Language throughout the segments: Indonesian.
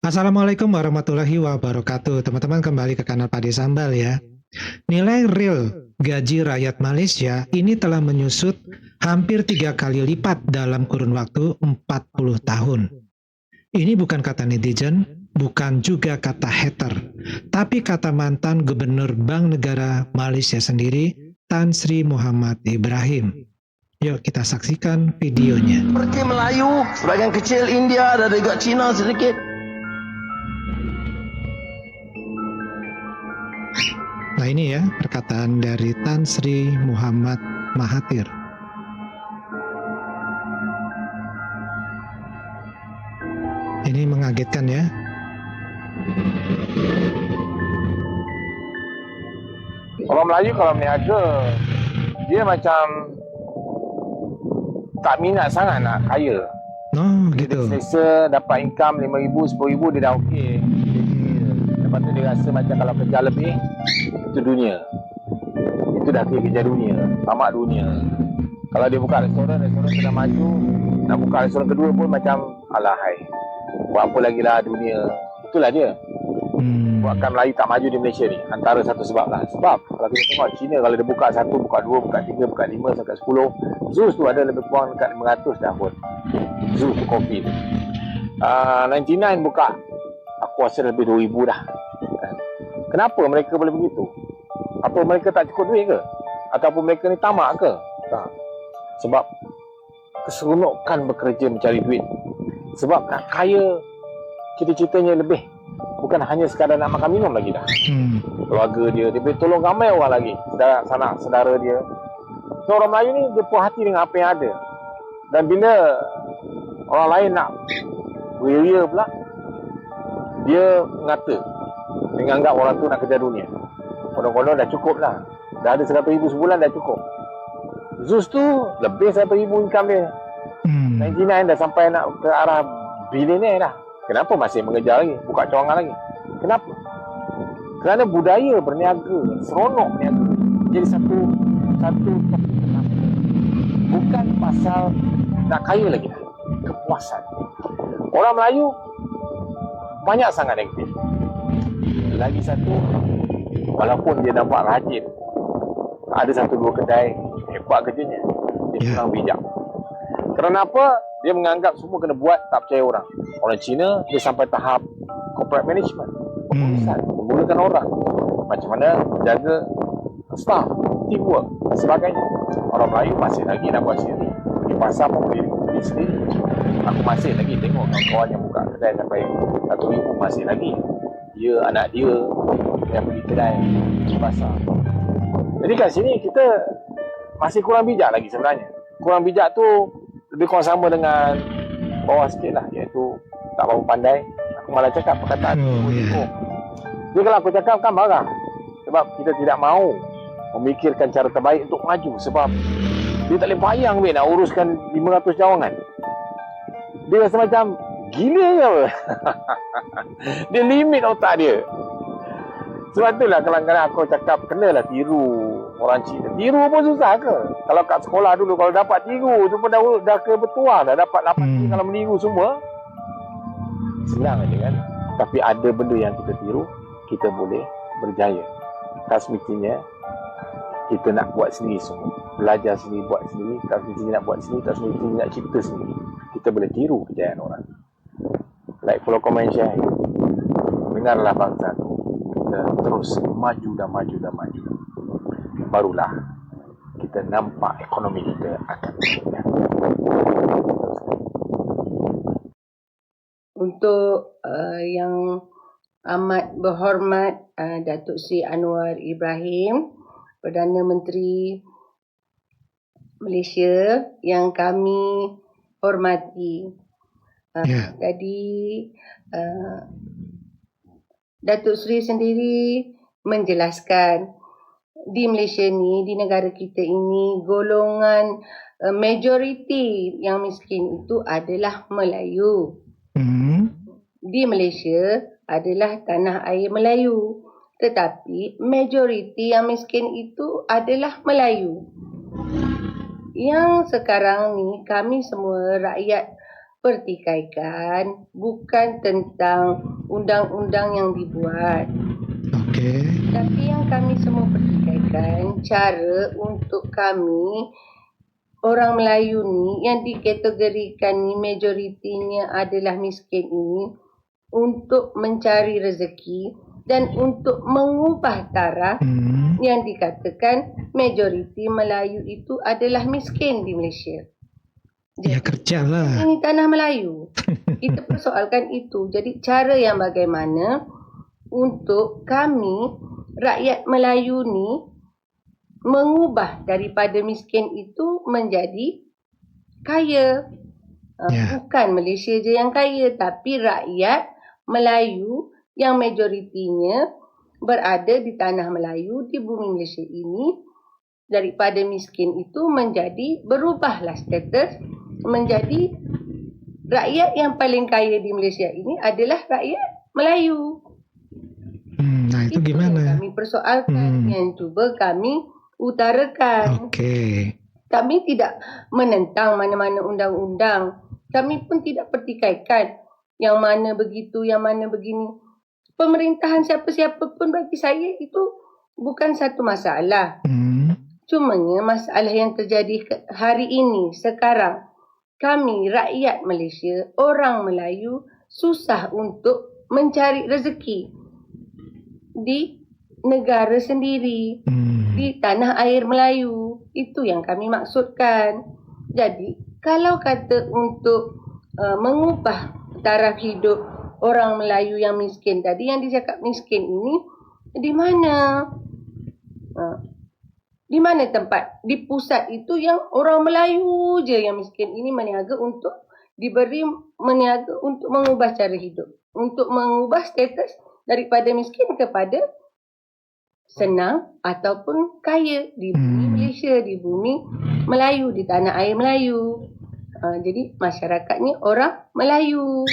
Assalamualaikum warahmatullahi wabarakatuh. Teman-teman kembali ke kanal Padi Sambal ya. Nilai real gaji rakyat Malaysia ini telah menyusut hampir 3 kali lipat dalam kurun waktu 40 tahun. Ini bukan kata netizen, bukan juga kata hater, tapi kata mantan Gubernur Bank Negara Malaysia sendiri, Tan Sri Muhammad Ibrahim. Yuk kita saksikan videonya. Seperti Melayu, sebagian kecil India dan juga Cina sedikit. Nah ini ya perkataan dari Tan Sri Muhammad Mahathir. Ini mengagetkan ya. Orang Melayu kalau berniaga, dia macam tak minat sangat nak kaya. Oh Dia gitu. selesa dapat income RM5,000, RM10,000 dia dah okey. Lepas tu dia rasa macam kalau kerja lebih, itu dunia. Itu dah kira kerja dunia, tamak dunia. Kalau dia buka restoran sudah maju, nak buka restoran kedua pun macam alahai. Buat apa lagi lah dunia. Itulah dia. Buatkan Melayu tak maju di Malaysia ni. Antara satu sebab lah. Sebab kalau kita tengok China, kalau dia buka 1, buka 2, buka 3, buka 5 sampai 10, Zoos tu ada lebih kurang dekat 500 dah pun. Zoos tu kopi tu. 99 buka, aku rasa lebih 2,000 dah. Kenapa mereka boleh begitu? Apa mereka tak cukup duit ke? Ataupun mereka ni tamak ke? Tak. Sebab keseronokan bekerja mencari duit. Sebab nak kaya, cita-citanya lebih. Bukan hanya sekadar nak makan minum lagi dah. Keluarga dia boleh tolong ramai orang lagi. Sanak saudara dia. So orang Melayu ni dia puas hati dengan apa yang ada. Dan bila orang lain nak beria pula, dia mengata. Dia anggap orang tu nak kerja dunia. Konon-konon dah cukup lah. Dah ada RM100,000 sebulan dah cukup. Zeus tu lebih RM100,000 income dia. 99 dah sampai nak ke arah bilioner dah. Kenapa masih mengejar lagi? Buka cawangan lagi. Kenapa? Kerana budaya berniaga, seronok berniaga. Jadi satu topik utama. Bukan pasal nak kaya lagi dah. Kepuasan. Orang Melayu banyak sangat aktif. Lagi satu, walaupun dia nampak rajin, ada 1-2 kedai hebat kerjanya, dia kurang bijak. Kerana apa? Dia menganggap semua kena buat, tak percaya orang. Orang Cina, dia sampai tahap corporate management. Pengurusan, menggunakan orang. Macam mana jaga staff, teamwork dan sebagainya. Orang Melayu masih lagi nak buat sendiri. Di pasar pun boleh beli sendiri. Aku masih lagi tengok kawan-kawan yang buka kedai sampai RM1,000 masih lagi. Dia, anak dia yang pergi kedai di pasar. Jadi kat sini kita masih kurang bijak lagi sebenarnya. Kurang bijak tu lebih kurang sama dengan bawah sikit lah, iaitu tak berapa pandai. Aku malah cakap perkataan Jadi kalau aku cakap kan marah. Sebab kita tidak mahu memikirkan cara terbaik untuk maju. Sebab dia tak boleh bayang nak uruskan 500 cawangan. Dia rasa macam gila ke apa? Dia limit otak dia. Sebab itulah kadang-kadang aku cakap kenalah tiru orang Cina. Tiru pun susah ke? Kalau kat sekolah dulu kalau dapat tiru tu pun dah kebetulan dah dapat 8 kalau meniru semua. Senang aja kan. Tapi ada benda yang kita tiru, kita boleh berjaya. Tak semestinya kita nak buat sendiri semua. Belajar sendiri, buat sendiri. Tak semestinya nak buat sendiri, tak semestinya nak cipta sendiri. Kita boleh tiru kejayaan orang. Like follow, comment, share. Dengarlah bangsa tu. Kita terus maju dan maju dan maju. Barulah kita nampak ekonomi kita akan naik. Untuk yang amat berhormat Datuk Seri Anwar Ibrahim, Perdana Menteri Malaysia yang kami hormati. Jadi Datuk Seri sendiri menjelaskan di Malaysia ni, di negara kita ini, golongan majoriti yang miskin itu adalah Melayu. Di Malaysia adalah tanah air Melayu. Tetapi majoriti yang miskin itu adalah Melayu. Yang sekarang ni kami semua rakyat pertikaikan bukan tentang undang-undang yang dibuat. Oke. Tapi yang kami semua pertikaikan cara untuk kami orang Melayu ni yang dikategorikan ni majoritinya adalah miskin ini untuk mencari rezeki dan untuk mengubah taraf yang dikatakan majoriti Melayu itu adalah miskin di Malaysia. Ya kerjalah. Ini tanah Melayu. Kita persoalkan itu. Jadi cara yang bagaimana untuk kami rakyat Melayu ni mengubah daripada miskin itu menjadi kaya. Bukan Malaysia je yang kaya, tapi rakyat Melayu yang majoritinya berada di tanah Melayu, di bumi Malaysia ini, daripada miskin itu menjadi berubahlah status menjadi rakyat yang paling kaya di Malaysia ini adalah rakyat Melayu. Nah itu gimana? Yang kami persoalkan, yang cuba kami utarakan. Oke. Kami tidak menentang mana-mana undang-undang. Kami pun tidak pertikaikan yang mana begitu, yang mana begini. Pemerintahan siapa-siapa pun bagi saya itu bukan satu masalah. Cumanya masalah yang terjadi hari ini, sekarang, kami rakyat Malaysia, orang Melayu susah untuk mencari rezeki di negara sendiri, di tanah air Melayu. Itu yang kami maksudkan. Jadi, kalau kata untuk mengubah taraf hidup orang Melayu yang miskin tadi, yang dicakap miskin ini, di mana? Di mana tempat? Di pusat itu yang orang Melayu je yang miskin ini meniaga untuk diberi meniaga untuk mengubah cara hidup. Untuk mengubah status daripada miskin kepada senang ataupun kaya di bumi Malaysia, di bumi Melayu, di tanah air Melayu. Jadi masyarakatnya orang Melayu.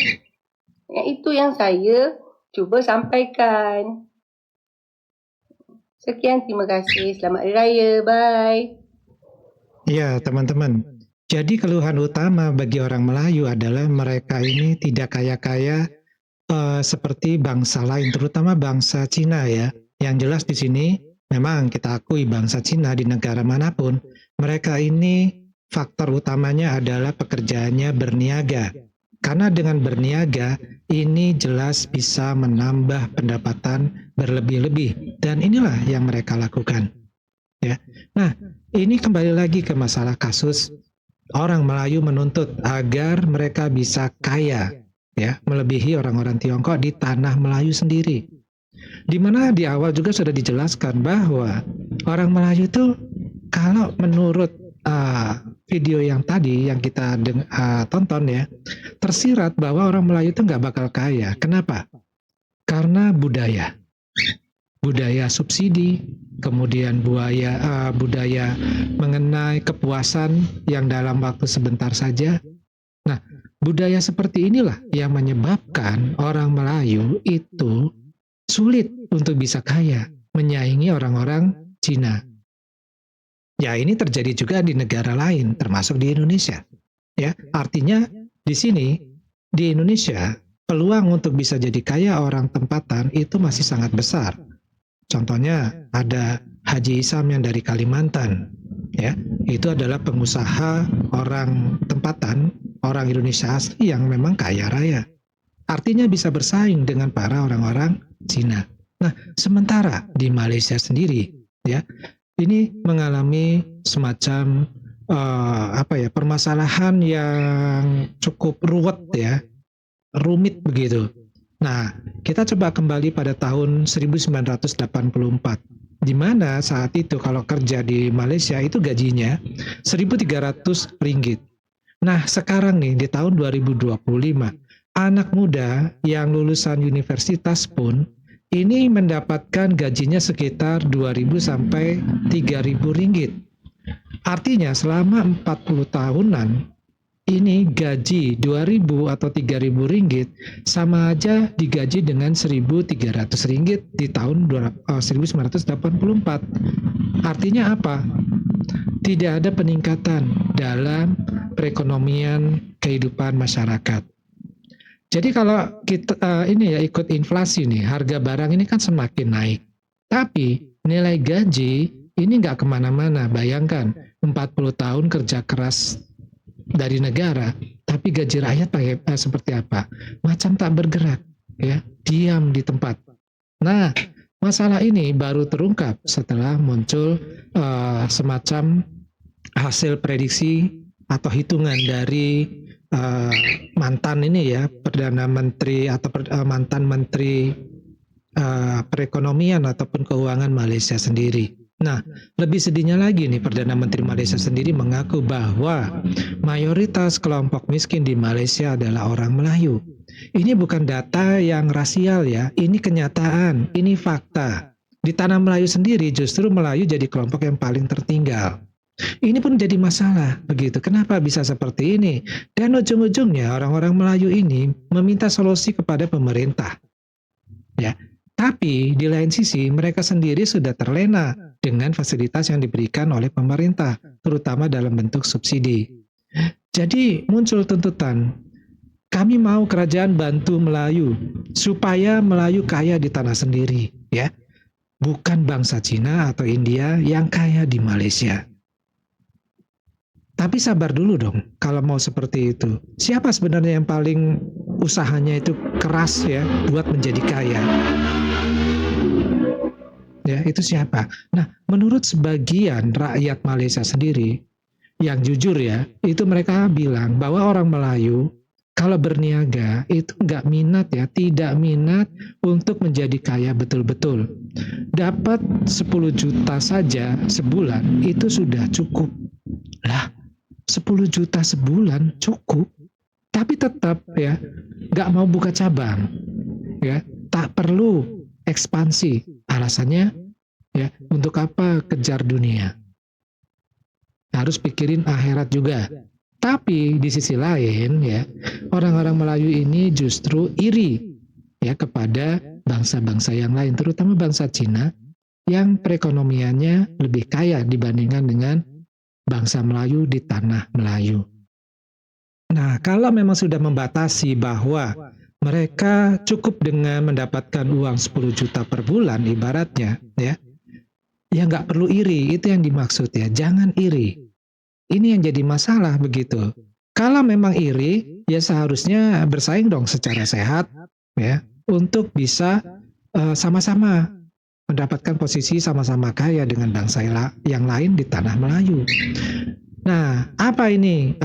Yang itu yang saya cuba sampaikan. Sekian, terima kasih. Selamat Hari Raya. Bye. Ya, teman-teman. Jadi keluhan utama bagi orang Melayu adalah mereka ini tidak kaya-kaya seperti bangsa lain, terutama bangsa Cina ya. Yang jelas di sini memang kita akui bangsa Cina di negara manapun, mereka ini faktor utamanya adalah pekerjaannya berniaga. Karena dengan berniaga, ini jelas bisa menambah pendapatan berlebih-lebih. Dan inilah yang mereka lakukan. Ya. Nah, ini kembali lagi ke masalah kasus orang Melayu menuntut agar mereka bisa kaya, ya, melebihi orang-orang Tiongkok di tanah Melayu sendiri. Di mana di awal juga sudah dijelaskan bahwa orang Melayu itu kalau menurut video yang tadi yang kita tonton ya, tersirat bahwa orang Melayu itu nggak bakal kaya. Kenapa? Karena budaya subsidi, kemudian budaya mengenai kepuasan yang dalam waktu sebentar saja. Nah, budaya seperti inilah yang menyebabkan orang Melayu itu sulit untuk bisa kaya, menyaingi orang-orang Cina. Ya, ini terjadi juga di negara lain, termasuk di Indonesia. Ya, artinya di sini di Indonesia peluang untuk bisa jadi kaya orang tempatan itu masih sangat besar. Contohnya ada Haji Isam yang dari Kalimantan, ya, itu adalah pengusaha orang tempatan, orang Indonesia asli yang memang kaya raya. Artinya bisa bersaing dengan para orang-orang Cina. Nah, sementara di Malaysia sendiri, ya, ini mengalami semacam permasalahan yang cukup rumit begitu. Nah, kita coba kembali pada tahun 1984, di mana saat itu kalau kerja di Malaysia itu gajinya 1.300 ringgit. Nah, sekarang nih di tahun 2025, anak muda yang lulusan universitas pun ini mendapatkan gajinya sekitar 2.000 sampai 3.000 ringgit. Artinya selama 40 tahunan ini gaji 2.000 atau 3.000 ringgit sama aja digaji dengan 1.300 ringgit di tahun 1984. Artinya apa? Tidak ada peningkatan dalam perekonomian kehidupan masyarakat. Jadi kalau kita ikut inflasi nih, harga barang ini kan semakin naik. Tapi nilai gaji ini nggak kemana-mana. Bayangkan 40 tahun kerja keras dari negara, tapi gaji rakyat seperti apa? Macam tak bergerak, ya, diam di tempat. Nah, masalah ini baru terungkap setelah muncul semacam hasil prediksi atau hitungan dari mantan ini ya, Perdana Menteri atau mantan Menteri Perekonomian ataupun Keuangan Malaysia sendiri. Nah, lebih sedihnya lagi nih, Perdana Menteri Malaysia sendiri mengaku bahwa mayoritas kelompok miskin di Malaysia adalah orang Melayu. Ini bukan data yang rasial ya, ini kenyataan, ini fakta. Di tanah Melayu sendiri justru Melayu jadi kelompok yang paling tertinggal. Ini pun jadi masalah begitu. Kenapa bisa seperti ini? Dan ujung-ujungnya orang-orang Melayu ini meminta solusi kepada pemerintah. Ya. Tapi di lain sisi mereka sendiri sudah terlena dengan fasilitas yang diberikan oleh pemerintah, terutama dalam bentuk subsidi. Jadi muncul tuntutan, kami mau kerajaan bantu Melayu supaya Melayu kaya di tanah sendiri, ya. Bukan bangsa Cina atau India yang kaya di Malaysia. Tapi sabar dulu dong, kalau mau seperti itu. Siapa sebenarnya yang paling usahanya itu keras ya, buat menjadi kaya? Ya, itu siapa? Nah, menurut sebagian rakyat Malaysia sendiri, yang jujur ya, itu mereka bilang bahwa orang Melayu, kalau berniaga, itu nggak minat ya, tidak minat untuk menjadi kaya betul-betul. Dapat 10 juta saja sebulan, itu sudah cukup. Lah, 10 juta sebulan cukup, tapi tetap ya nggak mau buka cabang, ya tak perlu ekspansi. Alasannya ya untuk apa kejar dunia? Harus pikirin akhirat juga. Tapi di sisi lain ya orang-orang Melayu ini justru iri ya kepada bangsa-bangsa yang lain, terutama bangsa Cina yang perekonomiannya lebih kaya dibandingkan dengan bangsa Melayu di tanah Melayu. Nah, kalau memang sudah membatasi bahwa mereka cukup dengan mendapatkan uang 10 juta per bulan ibaratnya, ya nggak perlu iri, itu yang dimaksud ya, jangan iri. Ini yang jadi masalah begitu. Kalau memang iri, ya seharusnya bersaing dong secara sehat, ya, untuk bisa sama-sama mendapatkan posisi sama-sama kaya dengan bangsa yang lain di tanah Melayu. Nah, apa ini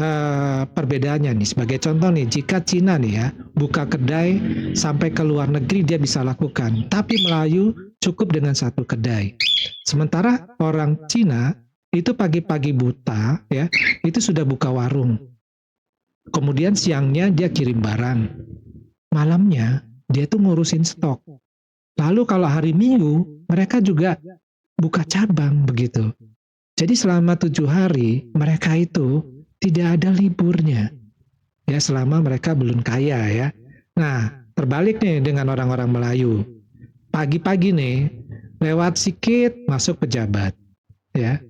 perbedaannya nih? Sebagai contoh nih, jika Cina nih ya, buka kedai sampai ke luar negeri dia bisa lakukan. Tapi Melayu cukup dengan satu kedai. Sementara orang Cina itu pagi-pagi buta ya, itu sudah buka warung. Kemudian siangnya dia kirim barang. Malamnya dia tuh ngurusin stok. Lalu kalau hari Minggu, mereka juga buka cabang begitu. Jadi selama 7 hari, mereka itu tidak ada liburnya. Ya, selama mereka belum kaya ya. Nah, terbalik nih dengan orang-orang Melayu. Pagi-pagi nih, lewat sikit masuk pejabat. Ya.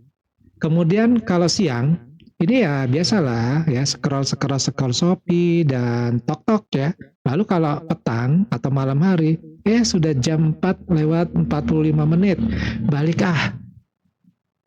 Kemudian kalau siang, ini ya biasalah ya, scroll Shopee dan tok-tok ya. Lalu kalau petang atau malam hari, sudah jam 4 lewat 45 menit, balik ah.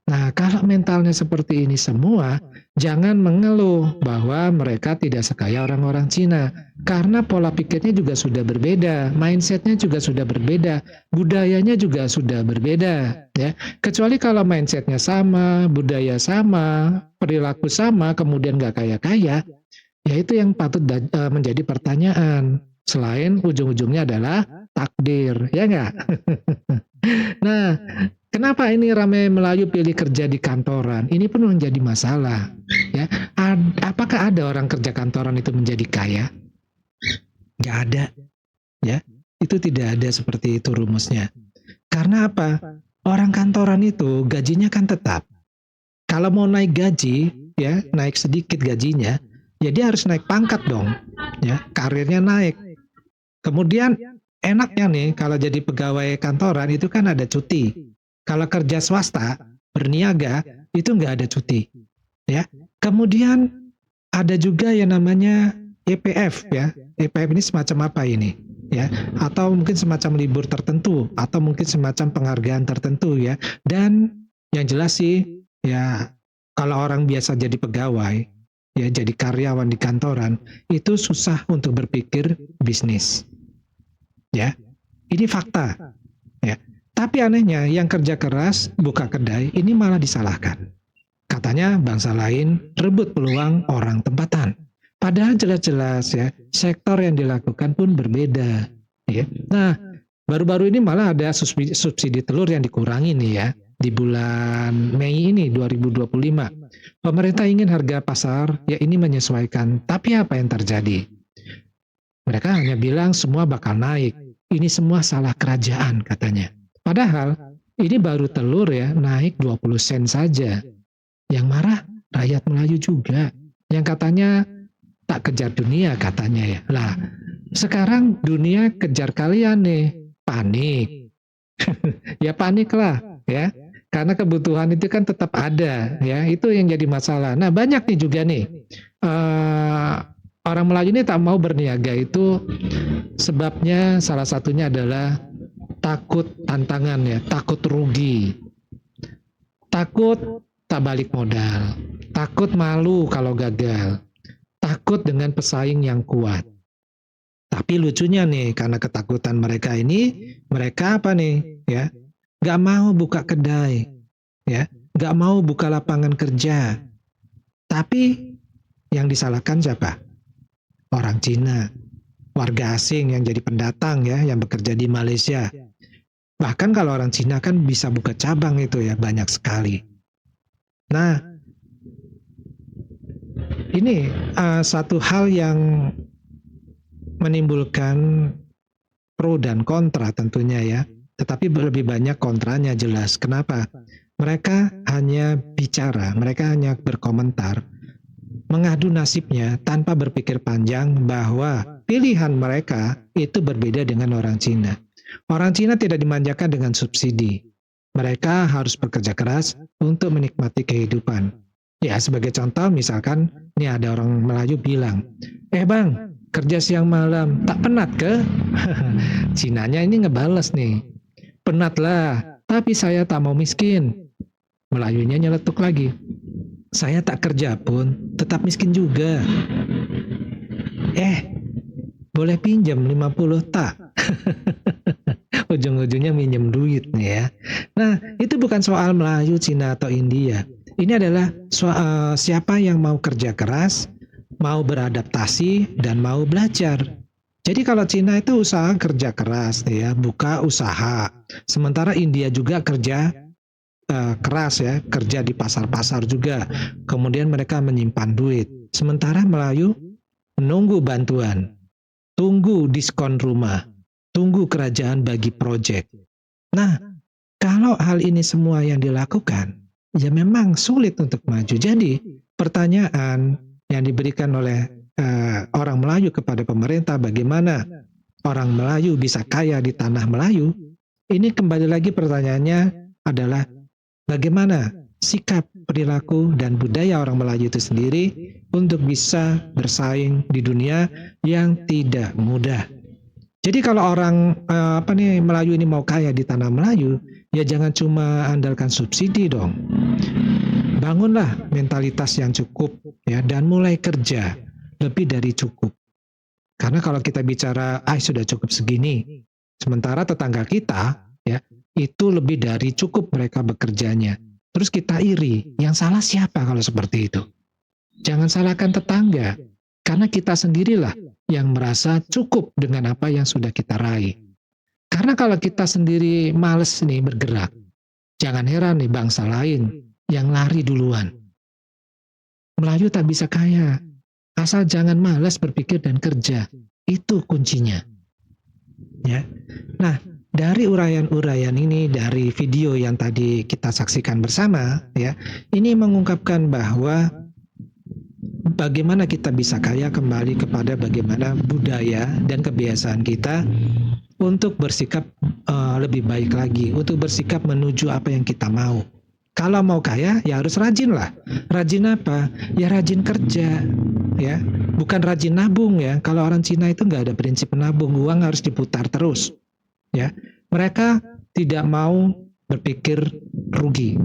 Nah, kalau mentalnya seperti ini semua, jangan mengeluh bahwa mereka tidak sekaya orang-orang Cina. Karena pola pikirnya juga sudah berbeda, mindsetnya juga sudah berbeda, budayanya juga sudah berbeda. Ya. Kecuali kalau mindsetnya sama, budaya sama, perilaku sama, kemudian nggak kaya-kaya, ya itu yang patut menjadi pertanyaan. Selain ujung-ujungnya adalah takdir, ya nggak? Nah, kenapa ini ramai Melayu pilih kerja di kantoran? Ini pun menjadi masalah. Ya, apakah ada orang kerja kantoran itu menjadi kaya? Nggak ada. Ya, itu tidak ada seperti itu rumusnya. Karena apa? Orang kantoran itu gajinya kan tetap. Kalau mau naik gaji, ya naik sedikit gajinya, ya dia harus naik pangkat dong. Ya, karirnya naik. Kemudian enaknya nih kalau jadi pegawai kantoran itu kan ada cuti. Kalau kerja swasta berniaga itu nggak ada cuti, ya. Kemudian ada juga yang namanya EPF ya. EPF ini semacam apa ini? Ya, atau mungkin semacam libur tertentu, atau mungkin semacam penghargaan tertentu ya. Dan yang jelas sih ya, kalau orang biasa jadi pegawai, ya jadi karyawan di kantoran, itu susah untuk berpikir bisnis. Ya, ini fakta. Ya. Tapi anehnya yang kerja keras buka kedai ini malah disalahkan. Katanya bangsa lain rebut peluang orang tempatan. Padahal jelas-jelas ya sektor yang dilakukan pun berbeda. Ya. Nah, baru-baru ini malah ada subsidi telur yang dikurangi nih ya. Di bulan Mei ini 2025. Pemerintah ingin harga pasar ya ini menyesuaikan. Tapi apa yang terjadi? Mereka hanya bilang semua bakal naik. Ini semua salah kerajaan katanya. Padahal ini baru telur ya naik 20 sen saja. Yang marah rakyat Melayu juga. Yang katanya tak kejar dunia katanya ya. Lah, sekarang dunia kejar kalian nih. Panik. Ya panik lah ya. Karena kebutuhan itu kan tetap ada ya. Itu yang jadi masalah. Nah, banyak nih juga nih. Orang Melayu ini tak mau berniaga itu sebabnya salah satunya adalah takut tantangan ya, takut rugi, takut tak balik modal, takut malu kalau gagal, takut dengan pesaing yang kuat. Tapi lucunya nih, karena ketakutan mereka ini, mereka apa nih ya, gak mau buka kedai, ya, gak mau buka lapangan kerja. Tapi yang disalahkan siapa? Orang Cina, warga asing yang jadi pendatang ya, yang bekerja di Malaysia. Bahkan kalau orang Cina kan bisa buka cabang itu ya, banyak sekali. Nah, ini satu hal yang menimbulkan pro dan kontra tentunya ya. Tetapi lebih banyak kontranya jelas. Kenapa? Mereka hanya bicara, mereka hanya berkomentar, mengadu nasibnya tanpa berpikir panjang bahwa pilihan mereka itu berbeda dengan orang Cina. Orang Cina tidak dimanjakan dengan subsidi. Mereka harus bekerja keras untuk menikmati kehidupan. Ya, sebagai contoh misalkan, ini ada orang Melayu bilang, bang, kerja siang malam, tak penat ke? Cinanya ini ngebales nih, penat lah, tapi saya tak mau miskin. Melayunya nyeletuk lagi, saya tak kerja pun, tetap miskin juga. Boleh pinjam 50 tak? Ujung-ujungnya minjem duit nih ya. Nah, itu bukan soal Melayu, Cina, atau India. Ini adalah soal siapa yang mau kerja keras, mau beradaptasi, dan mau belajar. Jadi kalau Cina itu usaha kerja keras ya, buka usaha. Sementara India juga kerja keras ya, kerja di pasar-pasar juga. Kemudian mereka menyimpan duit. Sementara Melayu menunggu bantuan, tunggu diskon rumah, tunggu kerajaan bagi proyek. Nah, kalau hal ini semua yang dilakukan, ya memang sulit untuk maju. Jadi, pertanyaan yang diberikan oleh orang Melayu kepada pemerintah, bagaimana orang Melayu bisa kaya di tanah Melayu, ini kembali lagi pertanyaannya adalah bagaimana sikap, perilaku, dan budaya orang Melayu itu sendiri untuk bisa bersaing di dunia yang tidak mudah. Jadi kalau orang Melayu ini mau kaya di tanah Melayu, ya jangan cuma andalkan subsidi dong. Bangunlah mentalitas yang cukup ya, dan mulai kerja lebih dari cukup. Karena kalau kita bicara sudah cukup segini, sementara tetangga kita ya itu lebih dari cukup mereka bekerjanya. Terus kita iri, yang salah siapa kalau seperti itu? Jangan salahkan tetangga, karena kita sendirilah yang merasa cukup dengan apa yang sudah kita raih. Karena kalau kita sendiri males nih bergerak, jangan heran nih bangsa lain yang lari duluan. Melayu tak bisa kaya, asal jangan malas berpikir dan kerja. Itu kuncinya. Ya. Nah, dari uraian-uraian ini, dari video yang tadi kita saksikan bersama, ya, ini mengungkapkan bahwa bagaimana kita bisa kaya kembali kepada bagaimana budaya dan kebiasaan kita untuk bersikap lebih baik lagi, untuk bersikap menuju apa yang kita mau. Kalau mau kaya ya harus rajin lah. Rajin apa? Ya rajin kerja, ya. Bukan rajin nabung ya. Kalau orang Cina itu nggak ada prinsip menabung, uang harus diputar terus, ya. Mereka tidak mau berpikir rugi.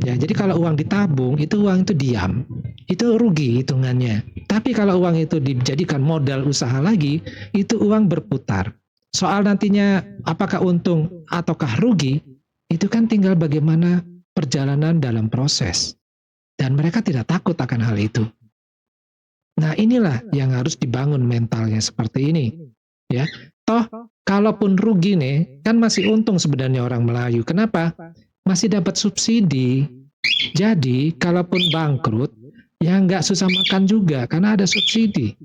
Ya, jadi kalau uang ditabung, itu uang itu diam. Itu rugi hitungannya. Tapi kalau uang itu dijadikan modal usaha lagi, itu uang berputar. Soal nantinya apakah untung ataukah rugi, itu kan tinggal bagaimana perjalanan dalam proses. Dan mereka tidak takut akan hal itu. Nah, inilah yang harus dibangun mentalnya seperti ini. Ya, toh kalaupun rugi nih, kan masih untung sebenarnya orang Melayu. Kenapa? Masih dapat subsidi. Jadi, kalaupun bangkrut, ya nggak susah makan juga, karena ada subsidi.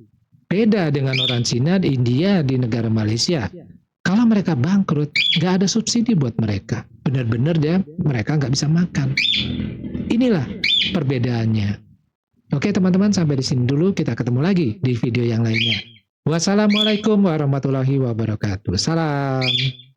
Beda dengan orang Cina, di India, di negara Malaysia. Kalau mereka bangkrut, nggak ada subsidi buat mereka. Benar-benar mereka nggak bisa makan. Inilah perbedaannya. Oke teman-teman, sampai di sini dulu. Kita ketemu lagi di video yang lainnya. Wassalamualaikum warahmatullahi wabarakatuh. Salam.